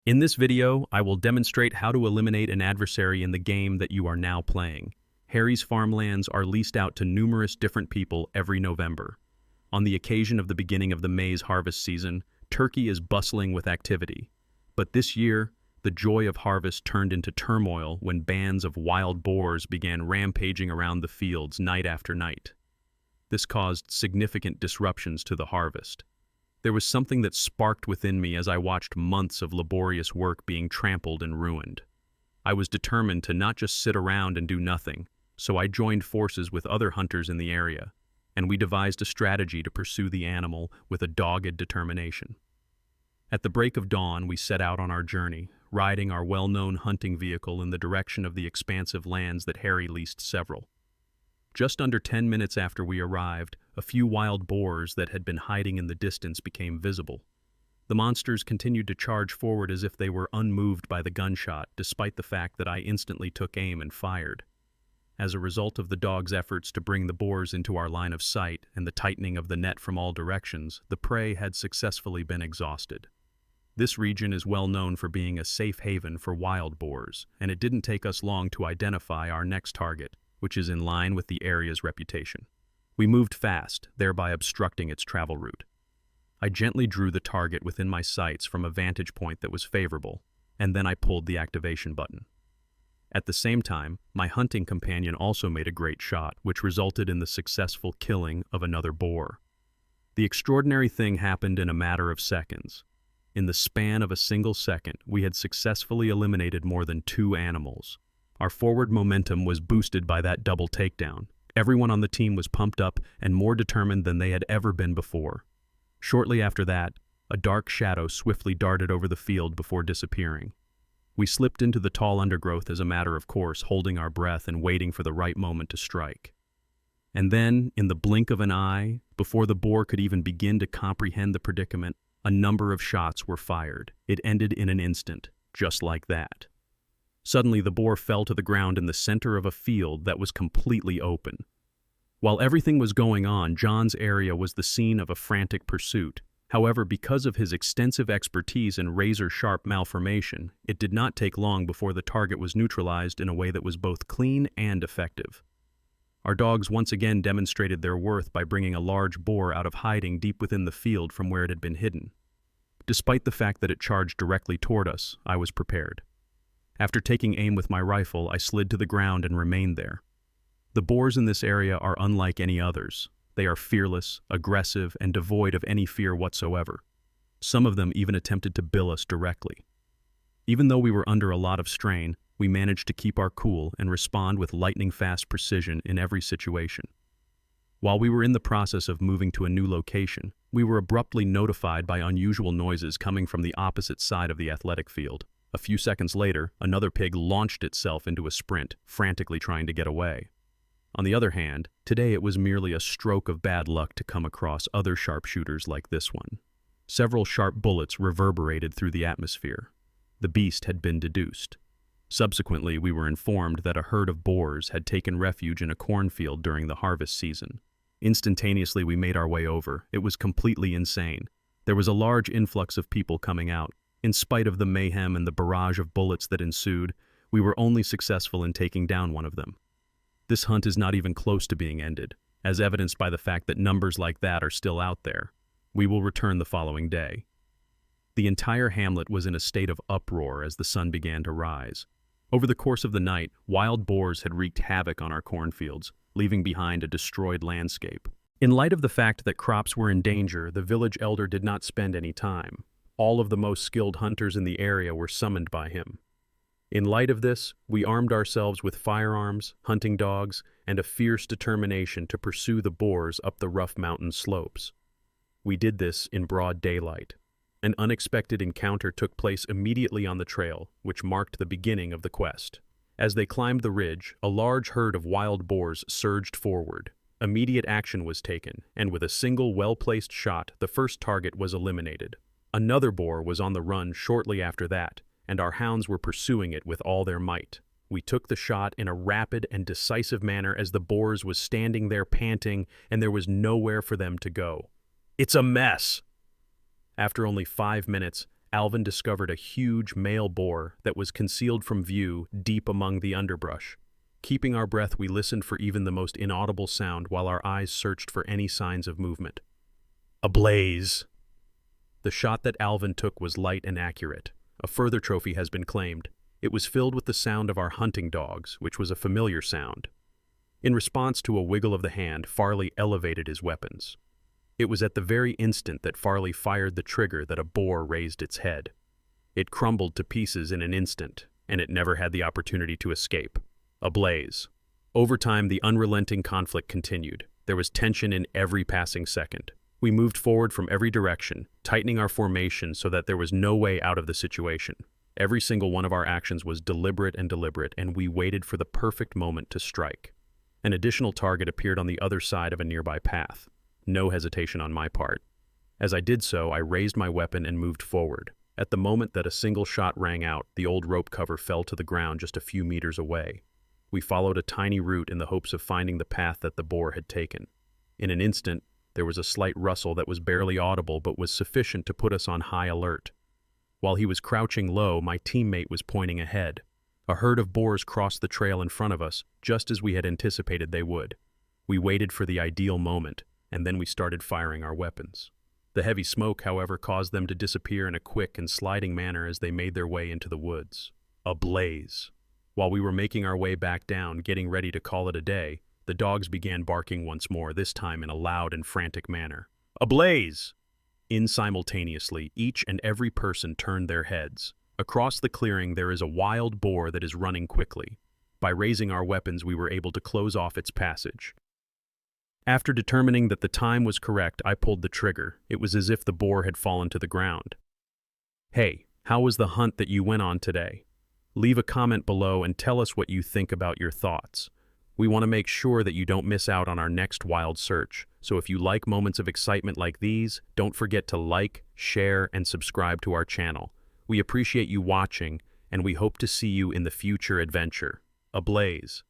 In this video, I will demonstrate how to eliminate an adversary in the game that you are now playing. Harry's farmlands are leased out to numerous different people every November. On the occasion of the beginning of the maize harvest season, Turkey is bustling with activity. But this year, the joy of harvest turned into turmoil when bands of wild boars began rampaging around the fields night after night. This caused significant disruptions to the harvest. There was something that sparked within me as I watched months of laborious work being trampled and ruined. I was determined to not just sit around and do nothing, so I joined forces with other hunters in the area, and we devised a strategy to pursue the animal with a dogged determination. At the break of dawn, we set out on our journey, riding our well-known hunting vehicle in the direction of the expansive lands that Harry leased several. Just under 10 minutes after we arrived, a few wild boars that had been hiding in the distance became visible. The monsters continued to charge forward as if they were unmoved by the gunshot, despite the fact that I instantly took aim and fired. As a result of the dog's efforts to bring the boars into our line of sight and the tightening of the net from all directions, the prey had successfully been exhausted. This region is well known for being a safe haven for wild boars, and it didn't take us long to identify our next target, which is in line with the area's reputation. We moved fast, thereby obstructing its travel route. I gently drew the target within my sights from a vantage point that was favorable, and then I pulled the activation button. At the same time, my hunting companion also made a great shot, which resulted in the successful killing of another boar. The extraordinary thing happened in a matter of seconds. In the span of a single second, we had successfully eliminated more than 2 animals. Our forward momentum was boosted by that double takedown. Everyone on the team was pumped up and more determined than they had ever been before. Shortly after that, a dark shadow swiftly darted over the field before disappearing. We slipped into the tall undergrowth as a matter of course, holding our breath and waiting for the right moment to strike. And then, in the blink of an eye, before the boar could even begin to comprehend the predicament, a number of shots were fired. It ended in an instant, just like that. Suddenly, the boar fell to the ground in the center of a field that was completely open. While everything was going on, John's area was the scene of a frantic pursuit. However, because of his extensive expertise in razor-sharp malformation, it did not take long before the target was neutralized in a way that was both clean and effective. Our dogs once again demonstrated their worth by bringing a large boar out of hiding deep within the field from where it had been hidden. Despite the fact that it charged directly toward us, I was prepared. After taking aim with my rifle, I slid to the ground and remained there. The boars in this area are unlike any others. They are fearless, aggressive, and devoid of any fear whatsoever. Some of them even attempted to bill us directly. Even though we were under a lot of strain, we managed to keep our cool and respond with lightning-fast precision in every situation. While we were in the process of moving to a new location, we were abruptly notified by unusual noises coming from the opposite side of the athletic field. A few seconds later, another pig launched itself into a sprint, frantically trying to get away. On the other hand, today it was merely a stroke of bad luck to come across other sharpshooters like this one. Several sharp bullets reverberated through the atmosphere. The beast had been deduced. Subsequently, we were informed that a herd of boars had taken refuge in a cornfield during the harvest season. Instantaneously, we made our way over. It was completely insane. There was a large influx of people coming out. In spite of the mayhem and the barrage of bullets that ensued, we were only successful in taking down one of them. This hunt is not even close to being ended, as evidenced by the fact that numbers like that are still out there. We will return the following day. The entire hamlet was in a state of uproar as the sun began to rise. Over the course of the night, wild boars had wreaked havoc on our cornfields, leaving behind a destroyed landscape. In light of the fact that crops were in danger, the village elder did not spend any time. All of the most skilled hunters in the area were summoned by him. In light of this, we armed ourselves with firearms, hunting dogs, and a fierce determination to pursue the boars up the rough mountain slopes. We did this in broad daylight. An unexpected encounter took place immediately on the trail, which marked the beginning of the quest. As they climbed the ridge, a large herd of wild boars surged forward. Immediate action was taken, and with a single well-placed shot, the first target was eliminated. Another boar was on the run shortly after that, and our hounds were pursuing it with all their might. We took the shot in a rapid and decisive manner as the boars was standing there panting, and there was nowhere for them to go. "It's a mess!" After only 5 minutes, Alvin discovered a huge male boar that was concealed from view deep among the underbrush. Keeping our breath, we listened for even the most inaudible sound while our eyes searched for any signs of movement. A blaze! The shot that Alvin took was light and accurate. A further trophy has been claimed. It was filled with the sound of our hunting dogs, which was a familiar sound. In response to a wiggle of the hand, Farley elevated his weapons. It was at the very instant that Farley fired the trigger that a boar raised its head. It crumbled to pieces in an instant, and it never had the opportunity to escape. A blaze. Over time, the unrelenting conflict continued. There was tension in every passing second. We moved forward from every direction, tightening our formation so that there was no way out of the situation. Every single one of our actions was deliberate, and we waited for the perfect moment to strike. An additional target appeared on the other side of a nearby path. No hesitation on my part. As I did so, I raised my weapon and moved forward. At the moment that a single shot rang out, the old rope cover fell to the ground just a few meters away. We followed a tiny route in the hopes of finding the path that the boar had taken. In an instant, there was a slight rustle that was barely audible but was sufficient to put us on high alert. While he was crouching low, my teammate was pointing ahead. A herd of boars crossed the trail in front of us, just as we had anticipated they would. We waited for the ideal moment, and then we started firing our weapons. The heavy smoke, however, caused them to disappear in a quick and sliding manner as they made their way into the woods. A blaze. While we were making our way back down, getting ready to call it a day, the dogs began barking once more, this time in a loud and frantic manner. A blaze! Simultaneously, each and every person turned their heads. Across the clearing there is a wild boar that is running quickly. By raising our weapons, we were able to close off its passage. After determining that the time was correct, I pulled the trigger. It was as if the boar had fallen to the ground. Hey, how was the hunt that you went on today? Leave a comment below and tell us what you think about your thoughts. We want to make sure that you don't miss out on our next wild search, so if you like moments of excitement like these, don't forget to like, share, and subscribe to our channel. We appreciate you watching, and we hope to see you in the future adventure. Ablaze.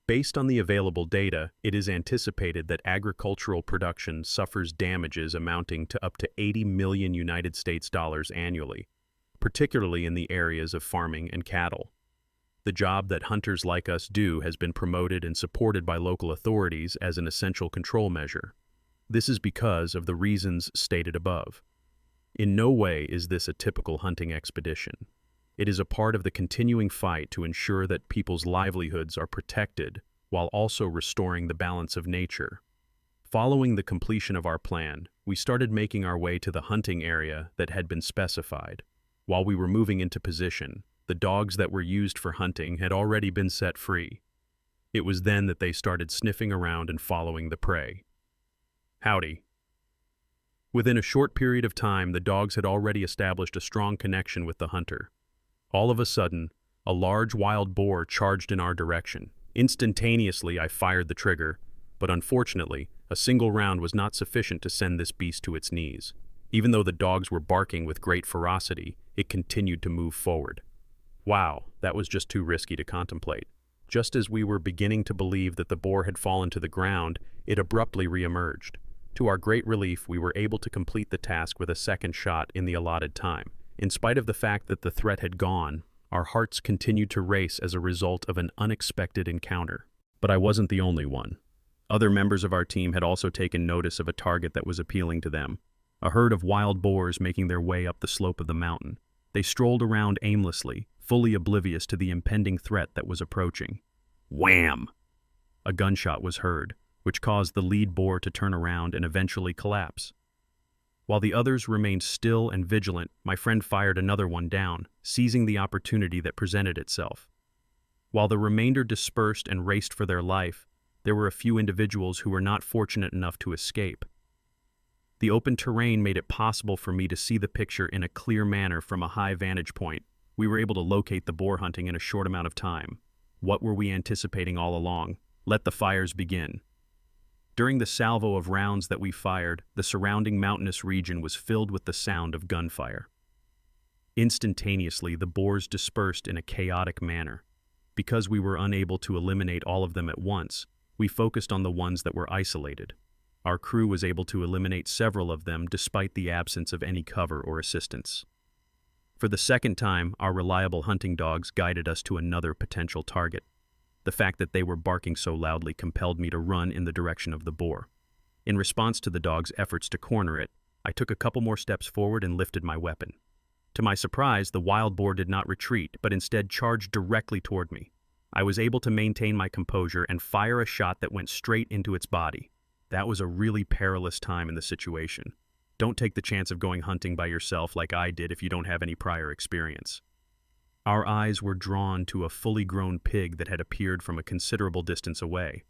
Based on the available data, it is anticipated that agricultural production suffers damages amounting to up to $80 million United States dollars annually, particularly in the areas of farming and cattle. The job that hunters like us do has been promoted and supported by local authorities as an essential control measure. This is because of the reasons stated above. In no way is this a typical hunting expedition. It is a part of the continuing fight to ensure that people's livelihoods are protected while also restoring the balance of nature. Following the completion of our plan, we started making our way to the hunting area that had been specified. While we were moving into position, the dogs that were used for hunting had already been set free. It was then that they started sniffing around and following the prey. Howdy. Within a short period of time, the dogs had already established a strong connection with the hunter. All of a sudden, a large wild boar charged in our direction. Instantaneously, I fired the trigger, but unfortunately, a single round was not sufficient to send this beast to its knees. Even though the dogs were barking with great ferocity, it continued to move forward. Wow, that was just too risky to contemplate. Just as we were beginning to believe that the boar had fallen to the ground, it abruptly re-emerged. To our great relief, we were able to complete the task with a second shot in the allotted time. In spite of the fact that the threat had gone, our hearts continued to race as a result of an unexpected encounter. But I wasn't the only one. Other members of our team had also taken notice of a target that was appealing to them. A herd of wild boars making their way up the slope of the mountain. They strolled around aimlessly, fully oblivious to the impending threat that was approaching. Wham! A gunshot was heard, which caused the lead boar to turn around and eventually collapse. While the others remained still and vigilant, my friend fired another one down, seizing the opportunity that presented itself. While the remainder dispersed and raced for their life, there were a few individuals who were not fortunate enough to escape. The open terrain made it possible for me to see the picture in a clear manner from a high vantage point. We were able to locate the boar hunting in a short amount of time. What were we anticipating all along? Let the fires begin. During the salvo of rounds that we fired, the surrounding mountainous region was filled with the sound of gunfire. Instantaneously, the boars dispersed in a chaotic manner. Because we were unable to eliminate all of them at once, we focused on the ones that were isolated. Our crew was able to eliminate several of them despite the absence of any cover or assistance. For the second time, our reliable hunting dogs guided us to another potential target. The fact that they were barking so loudly compelled me to run in the direction of the boar. In response to the dog's efforts to corner it, I took a couple more steps forward and lifted my weapon. To my surprise, the wild boar did not retreat, but instead charged directly toward me. I was able to maintain my composure and fire a shot that went straight into its body. That was a really perilous time in the situation. Don't take the chance of going hunting by yourself like I did if you don't have any prior experience. Our eyes were drawn to a fully grown pig that had appeared from a considerable distance away.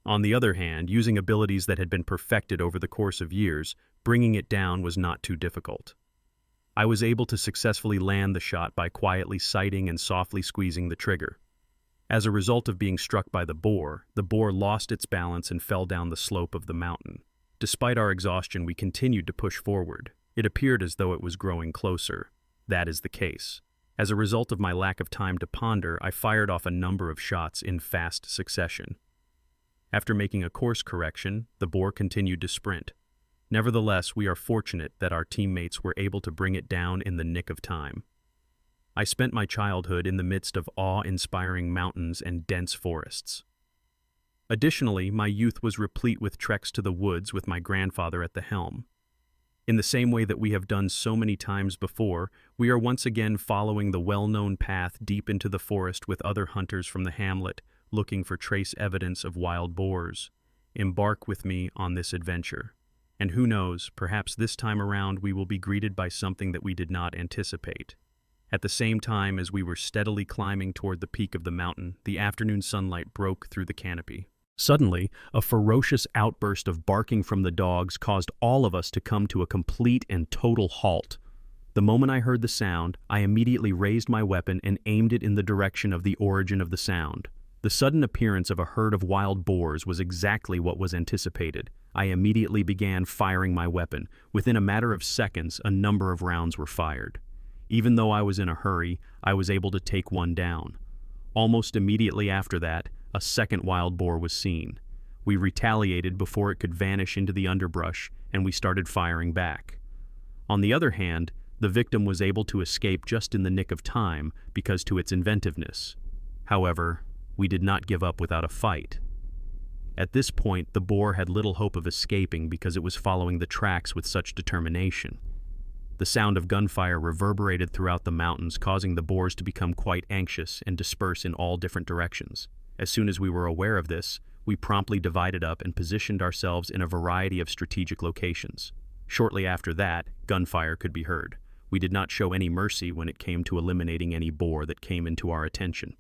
On the other hand, using abilities that had been perfected over the course of years, bringing it down was not too difficult. I was able to successfully land the shot by quietly sighting and softly squeezing the trigger. As a result of being struck by the boar lost its balance and fell down the slope of the mountain. Despite our exhaustion, we continued to push forward. It appeared as though it was growing closer. That is the case. As a result of my lack of time to ponder, I fired off a number of shots in fast succession. After making a course correction, the boar continued to sprint. Nevertheless, we are fortunate that our teammates were able to bring it down in the nick of time. I spent my childhood in the midst of awe-inspiring mountains and dense forests. Additionally, my youth was replete with treks to the woods with my grandfather at the helm. In the same way that we have done so many times before, we are once again following the well-known path deep into the forest with other hunters from the hamlet, looking for trace evidence of wild boars. Embark with me on this adventure. And who knows, perhaps this time around we will be greeted by something that we did not anticipate. At the same time as we were steadily climbing toward the peak of the mountain, the afternoon sunlight broke through the canopy. Suddenly, a ferocious outburst of barking from the dogs caused all of us to come to a complete and total halt. The moment I heard the sound, I immediately raised my weapon and aimed it in the direction of the origin of the sound. The sudden appearance of a herd of wild boars was exactly what was anticipated. I immediately began firing my weapon. Within a matter of seconds, a number of rounds were fired. Even though I was in a hurry, I was able to take one down. Almost immediately after that, a second wild boar was seen. We retaliated before it could vanish into the underbrush, and we started firing back. On the other hand, the victim was able to escape just in the nick of time because to its inventiveness. However, we did not give up without a fight. At this point, the boar had little hope of escaping because it was following the tracks with such determination. The sound of gunfire reverberated throughout the mountains, causing the boars to become quite anxious and disperse in all different directions. As soon as we were aware of this, we promptly divided up and positioned ourselves in a variety of strategic locations. Shortly after that, gunfire could be heard. We did not show any mercy when it came to eliminating any boar that came into our attention.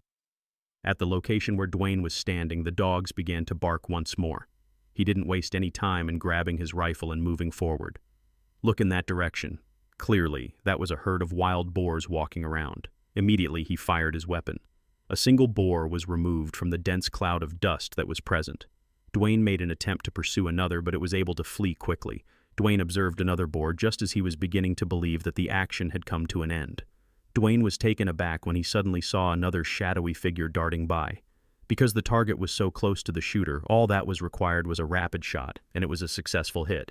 At the location where Dwayne was standing, the dogs began to bark once more. He didn't waste any time in grabbing his rifle and moving forward. Look in that direction. Clearly, that was a herd of wild boars walking around. Immediately, he fired his weapon. A single boar was removed from the dense cloud of dust that was present. Dwayne made an attempt to pursue another, but it was able to flee quickly. Dwayne observed another boar just as he was beginning to believe that the action had come to an end. Dwayne was taken aback when he suddenly saw another shadowy figure darting by. Because the target was so close to the shooter, all that was required was a rapid shot, and it was a successful hit.